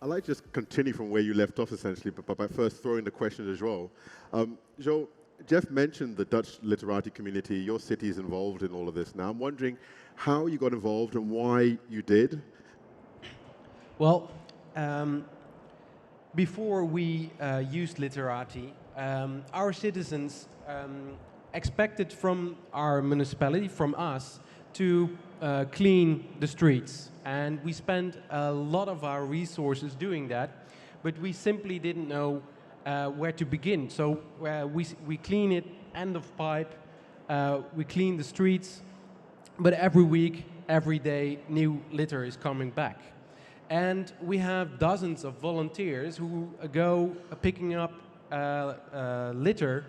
I'd like to just continue from where you left off, essentially, but by first throwing the question to Joel. Joel, Jeff mentioned the Dutch Litterati community. Your city is involved in all of this now. I'm wondering how you got involved and why you did. Well, before we used Litterati, our citizens expected from our municipality, from us, to clean the streets. And we spent a lot of our resources doing that, but we simply didn't know where to begin. So we clean it, end of pipe, we clean the streets, but every week, every day, new litter is coming back. And we have dozens of volunteers who go picking up litter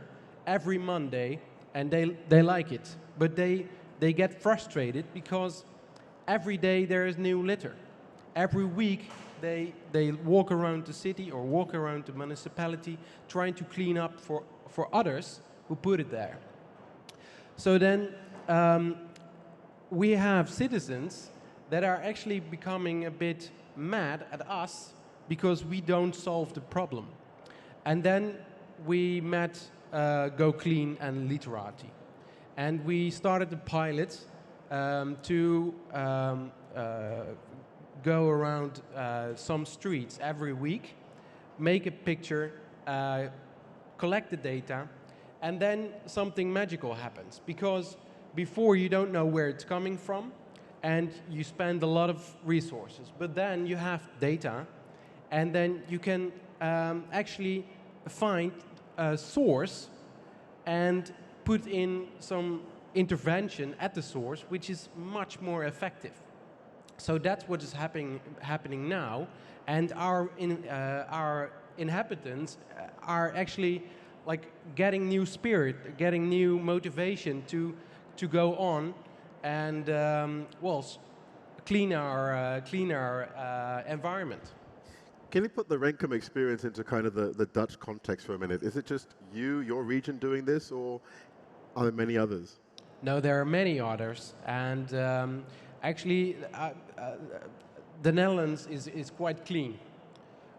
every Monday, and they like it. But they get frustrated because every day there is new litter. Every week they walk around the city or walk around the municipality trying to clean up for others who put it there. So then we have citizens that are actually becoming a bit mad at us because we don't solve the problem. And then we met Go Clean and Litterati. And we started a pilot to go around some streets every week, make a picture, collect the data, and then something magical happens. Because before you don't know where it's coming from, and you spend a lot of resources. But then you have data, and then you can actually find a source and put in some intervention at the source, which is much more effective. So that's what is happening now, and our inhabitants are actually like getting new spirit, getting new motivation to go on and clean our environment. Can you put the Renkum experience into kind of the Dutch context for a minute? Is it just you, your region doing this, or are there many others? No, there are many others, and actually the Netherlands is quite clean.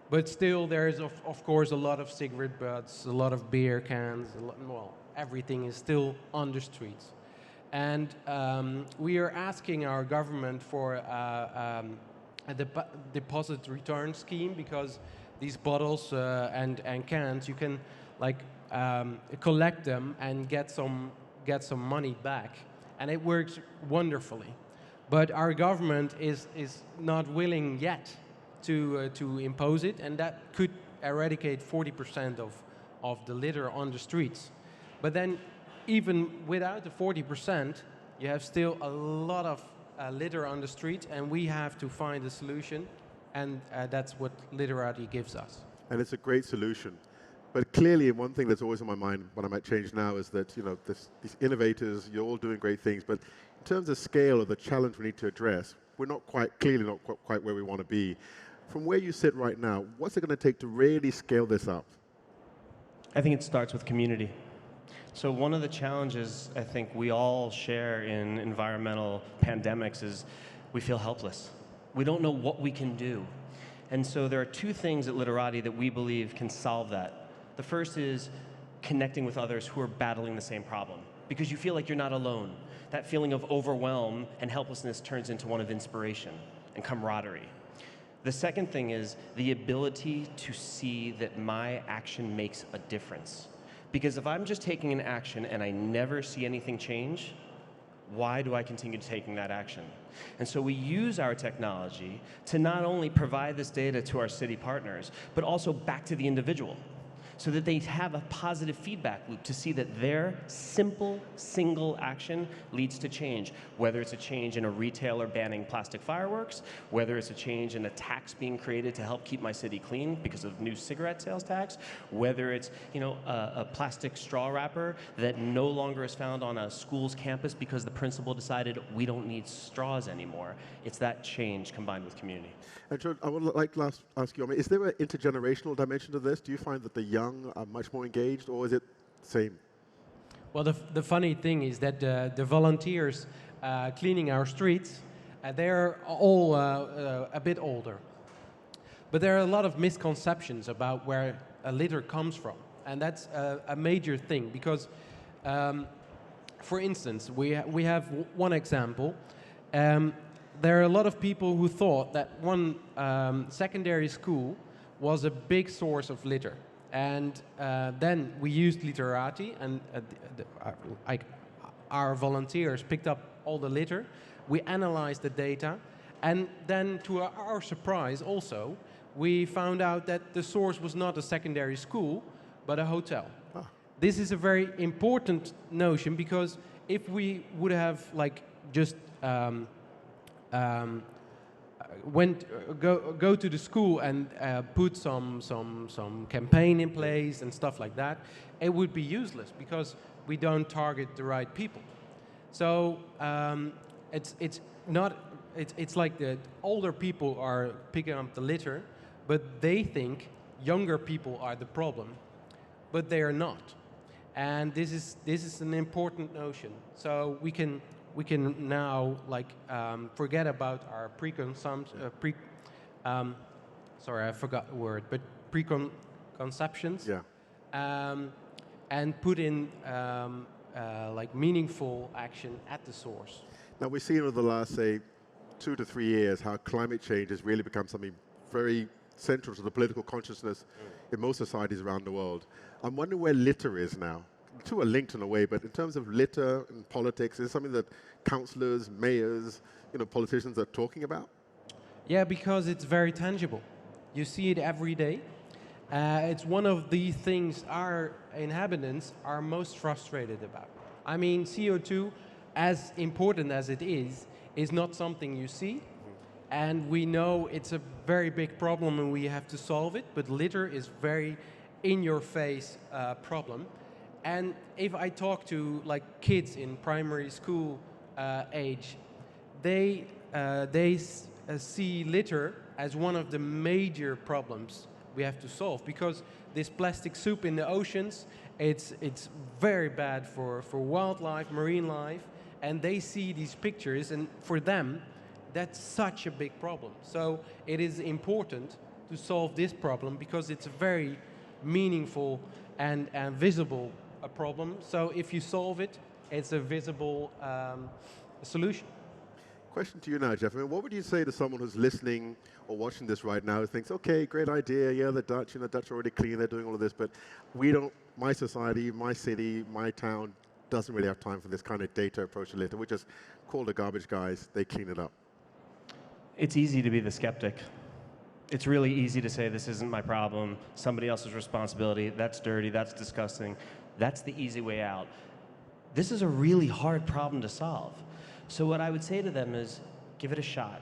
But still there is of course a lot of cigarette butts, a lot of beer cans, everything is still on the streets. And we are asking our government for a deposit return scheme, because these bottles and cans, you can collect them and get some money back, and it works wonderfully. But our government is not willing yet to impose it, and that could eradicate 40% of the litter on the streets. But then, even without the 40%, you have still a lot of litter on the street, and we have to find a solution, and that's what Litterati gives us. And it's a great solution. But clearly, one thing that's always on my mind, what I might change now, is that these innovators, you're all doing great things, but in terms of scale of the challenge we need to address, we're not quite where we want to be. From where you sit right now, what's it going to take to really scale this up? I think it starts with community. So one of the challenges I think we all share in environmental pandemics is we feel helpless. We don't know what we can do. And so there are two things at Litterati that we believe can solve that. The first is connecting with others who are battling the same problem, because you feel like you're not alone. That feeling of overwhelm and helplessness turns into one of inspiration and camaraderie. The second thing is the ability to see that my action makes a difference. Because if I'm just taking an action and I never see anything change, why do I continue taking that action? And so we use our technology to not only provide this data to our city partners, but also back to the individual, so that they have a positive feedback loop to see that their simple, single action leads to change. Whether it's a change in a retailer banning plastic fireworks, whether it's a change in a tax being created to help keep my city clean because of new cigarette sales tax, whether it's a plastic straw wrapper that no longer is found on a school's campus because the principal decided we don't need straws anymore. It's that change combined with community. And George, I would like to ask you, is there an intergenerational dimension to this? Do you find that the young are much more engaged, or is it the same? Well, the funny thing is that the volunteers cleaning our streets, they're all a bit older. But there are a lot of misconceptions about where a litter comes from. And that's a major thing because, for instance, we have one example. There are a lot of people who thought that one secondary school was a big source of litter. And then we used Litterati, and our volunteers picked up all the litter. We analyzed the data. And then, to our surprise also, we found out that the source was not a secondary school, but a hotel. Oh. This is a very important notion because if we would have just go to the school and put some campaign in place and stuff like that, it would be useless because we don't target the right people. So it's like the older people are picking up the litter, but they think younger people are the problem, but they are not. And this is an important notion. So we can now forget about our sorry, I forgot the word, but preconceptions. Yeah. And put in meaningful action at the source. Now we've seen over the last, say, 2 to 3 years how climate change has really become something very central to the political consciousness in most societies around the world. I'm wondering where litter is now. The two are linked in a way, but in terms of litter and politics, is it something that councillors, mayors, politicians are talking about? Yeah, because it's very tangible. You see it every day. It's one of the things our inhabitants are most frustrated about. I mean, CO2, as important as it is not something you see. And we know it's a very big problem and we have to solve it, but litter is very in-your-face problem. And if I talk to kids in primary school age, they see litter as one of the major problems we have to solve because this plastic soup in the oceans, it's very bad for wildlife, marine life, and they see these pictures, and for them, that's such a big problem. So it is important to solve this problem because it's a very meaningful and visible problem. So if you solve it, it's a visible solution. Question to you now, Jeff. I mean, what would you say to someone who's listening or watching this right now who thinks, okay, great idea, yeah, the Dutch are already clean, they're doing all of this, but my society, my city, my town doesn't really have time for this kind of data approach to litter. We just call the garbage guys, they clean it up. It's easy to be the skeptic. It's really easy to say, this isn't my problem, somebody else's responsibility, that's dirty, that's disgusting. That's the easy way out. This is a really hard problem to solve. So what I would say to them is, give it a shot.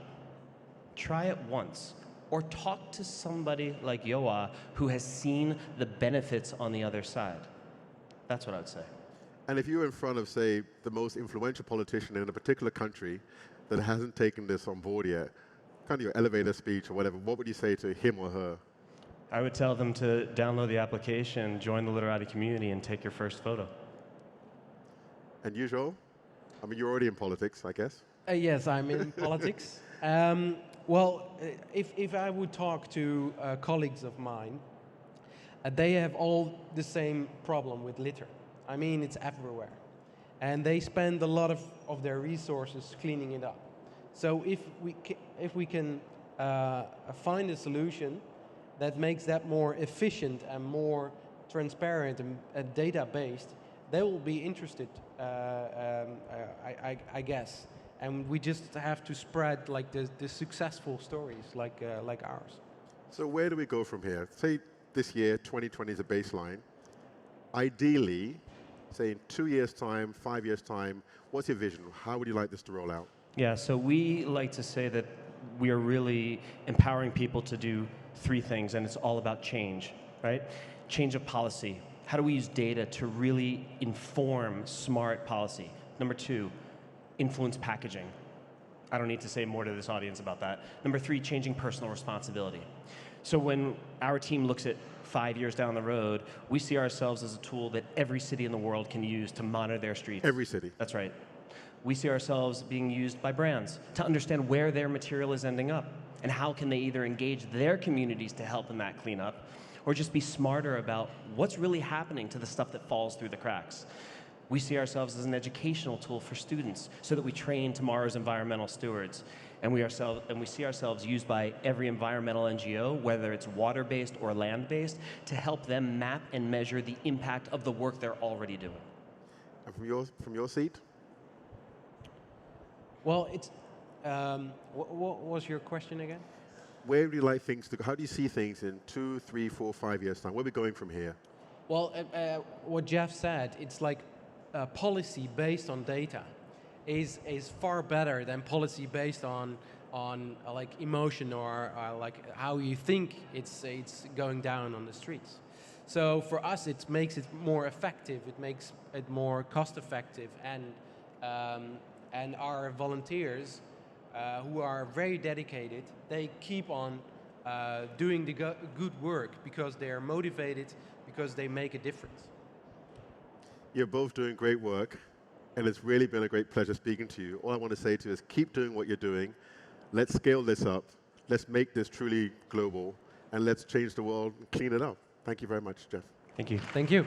Try it once. Or talk to somebody like Joa who has seen the benefits on the other side. That's what I would say. And if you're in front of, say, the most influential politician in a particular country that hasn't taken this on board yet, kind of your elevator speech or whatever, what would you say to him or her? I would tell them to download the application, join the Litterati community, and take your first photo. And you, Joel? I mean, you're already in politics, I guess. Yes, I'm in politics. Well, if I would talk to colleagues of mine, they have all the same problem with litter. I mean, it's everywhere. And they spend a lot of their resources cleaning it up. So if we can find a solution that makes that more efficient and more transparent and data-based, they will be interested, I guess. And we just have to spread the successful stories like ours. So where do we go from here? Say this year, 2020 is a baseline. Ideally, say in 2 years' time, 5 years' time, what's your vision? How would you like this to roll out? Yeah, so we like to say that we are really empowering people to do 3 things, and it's all about change, right? Change of policy. How do we use data to really inform smart policy? Number 2, influence packaging. I don't need to say more to this audience about that. Number 3, changing personal responsibility. So when our team looks at 5 years down the road, we see ourselves as a tool that every city in the world can use to monitor their streets. Every city. That's right. We see ourselves being used by brands to understand where their material is ending up and how can they either engage their communities to help in that cleanup or just be smarter about what's really happening to the stuff that falls through the cracks. We see ourselves as an educational tool for students so that we train tomorrow's environmental stewards. And we see ourselves used by every environmental NGO, whether it's water-based or land-based, to help them map and measure the impact of the work they're already doing. And from your seat? Well, it's, what was your question again? Where would you like things to go? How do you see things in 2, 3, 4, 5 years' time? Where are we going from here? Well, what Jeff said, it's like policy based on data is far better than policy based on like emotion or like how you think it's going down on the streets. So for us, it makes it more effective. It makes it more cost effective, and our volunteers who are very dedicated, they keep on doing the good work because they are motivated, because they make a difference. You're both doing great work, and it's really been a great pleasure speaking to you. All I want to say to you is keep doing what you're doing. Let's scale this up. Let's make this truly global, and let's change the world and clean it up. Thank you very much, Jeff. Thank you. Thank you.